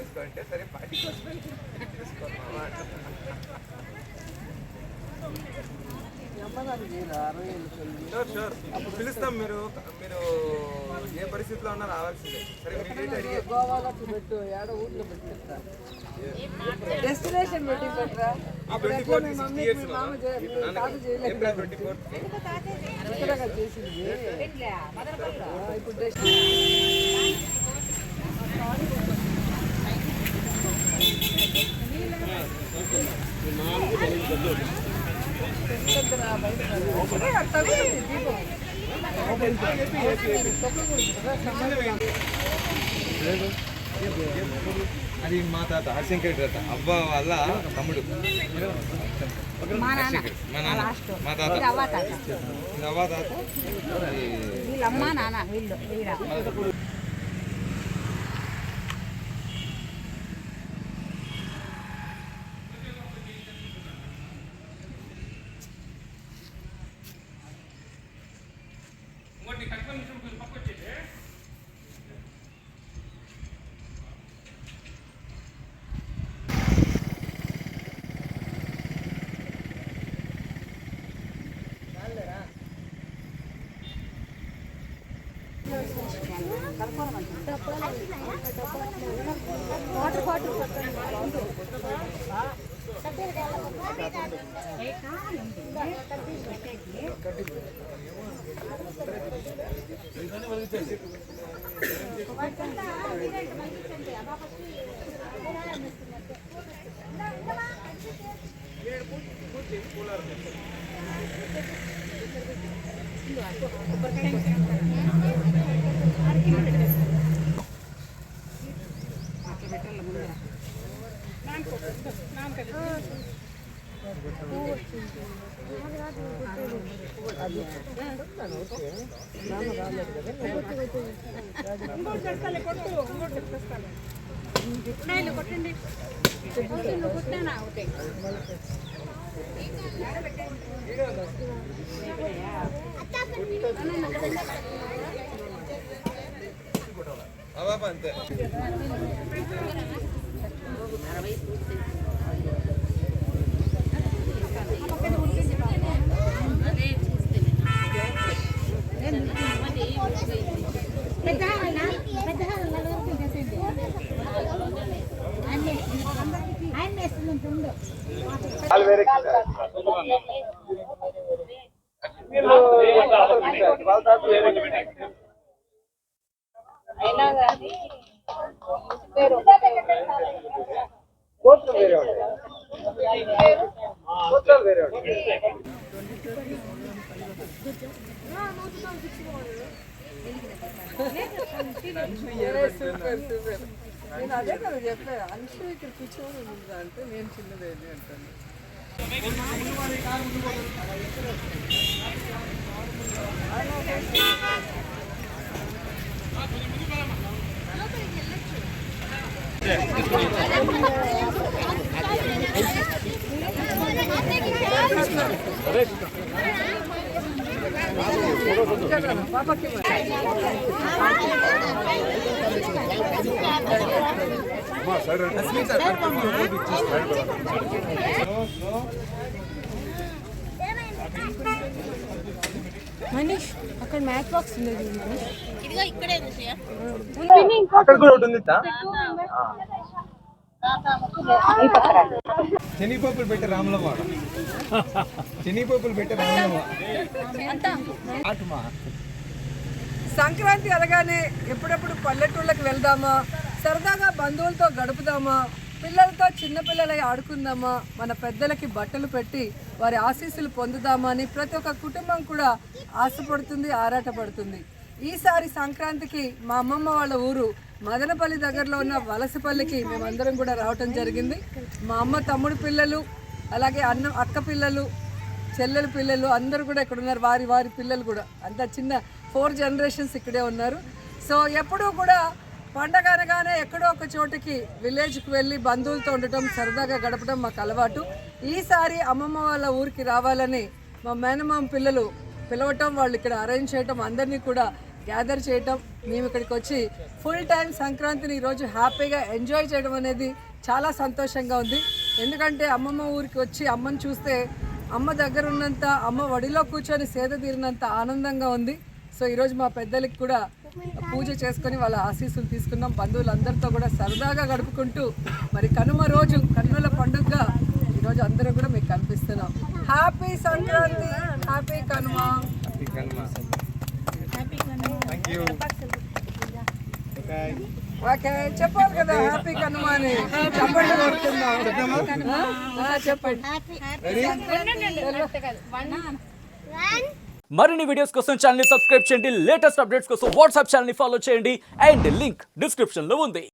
చేసుకోంటే సరే పార్టీ కోసమే తీసుకోమా షూర్ అప్పుడు పిలుస్తాం. మీరు మీరు ఏ పరిస్థితిలో ఉన్నా రావాల్సిందే. సరే మీ డేట్ అడిగి గోవాలోకి పెట్టు, ఏడో ఊర్లో పెట్టిస్తా, డెస్టినేషన్ పెట్టి పెట్టరా. అప్పుడు ఎట్లా మీ మమ్మీ మీ మామ ఏప్రిల్ 24 చేసింది. ఇప్పుడు అది మా తాత హరిశంకర్ తాత అవ్వ వాళ్ళ తమ్ముడు. మా నాన్న మా తాత అవ్వ తాత వీళ్ళమ్మ నాన్న వీళ్ళు. అంతే నేను అదే కదా చెప్పాను. అంశు ఇక్కడ కూర్చొని ఉందా అంటే నేను చిన్నదేని అంటాను. పాపకి మనీష్ అక్కడ మ్యాచ్ బాక్స్ ఉంది. ఇదిగో ఇక్కడే అక్కడ కూడా ఉంటుంది. శనగపప్పులు పెట్టే రాములమ్మ, శనగపప్పులు పెట్టే రాములమ్మ. సంక్రాంతి అనగానే ఎప్పుడెప్పుడు పల్లెటూళ్ళకి వెళ్దామా, సరదాగా బంధువులతో గడుపుదామా, పిల్లలతో చిన్నపిల్లలై ఆడుకుందామా, మన పెద్దలకి బట్టలు పెట్టి వారి ఆశీస్సులు పొందుదామా అని ప్రతి ఒక్క కుటుంబం కూడా ఆశపడుతుంది, ఆరాటపడుతుంది. ఈసారి సంక్రాంతికి మా అమ్మమ్మ వాళ్ళ ఊరు మదనపల్లి దగ్గరలో ఉన్న వలసపల్లికి మేమందరం కూడా రావటం జరిగింది. మా అమ్మ తమ్ముడు పిల్లలు, అలాగే అక్క పిల్లలు, చెల్లెల పిల్లలు అందరూ కూడా ఇక్కడ ఉన్నారు. వారి వారి పిల్లలు కూడా అంతా చిన్న 4 జనరేషన్స్ ఇక్కడే ఉన్నారు. సో ఎప్పుడూ కూడా పండగ అనగానే ఎక్కడో ఒక చోటుకి విలేజ్కి వెళ్ళి బంధువులతో ఉండటం, సరదాగా గడపడం మాకు అలవాటు. ఈసారి అమ్మమ్మ వాళ్ళ ఊరికి రావాలని మా మేనమామ పిల్లలు పిలవటం, వాళ్ళు ఇక్కడ అరేంజ్ చేయటం, అందరినీ కూడా గ్యాదర్ చేయటం, మేము ఇక్కడికి వచ్చి ఫుల్ టైం సంక్రాంతిని ఈరోజు హ్యాపీగా ఎంజాయ్ చేయడం అనేది చాలా సంతోషంగా ఉంది. ఎందుకంటే అమ్మమ్మ ఊరికి వచ్చి అమ్మని చూస్తే అమ్మ దగ్గర ఉన్నంత, అమ్మ ఒడిలో కూర్చొని సేద తీరినంత ఆనందంగా ఉంది. సో ఈరోజు మా పెద్దలకి కూడా పూజ చేసుకొని వాళ్ళ ఆశీస్సులు తీసుకున్నాం. బంధువులందరితో కూడా సరదాగా గడుపుకుంటూ మరి కనుమ రోజు, కన్నుల పండుగగా ఈరోజు అందరూ కూడా మీకు కనిపిస్తున్నాం. Happy Sankranti, happy Kanuma. Thank you. Okay, చెప్పాలి కదా హ్యాపీ కనుమ అని. చెప్పండి, చెప్పండి. మరిన్ని వీడియోస్ కోసం ఛానల్ ని సబ్స్క్రైబ్ చేయండి. లేటెస్ట్ అప్డేట్స్ కోసం వాట్సాప్ ఛానల్ ని ఫాలో చేయండి. అండ్ లింక్ డిస్క్రిప్షన్ లో ఉంది.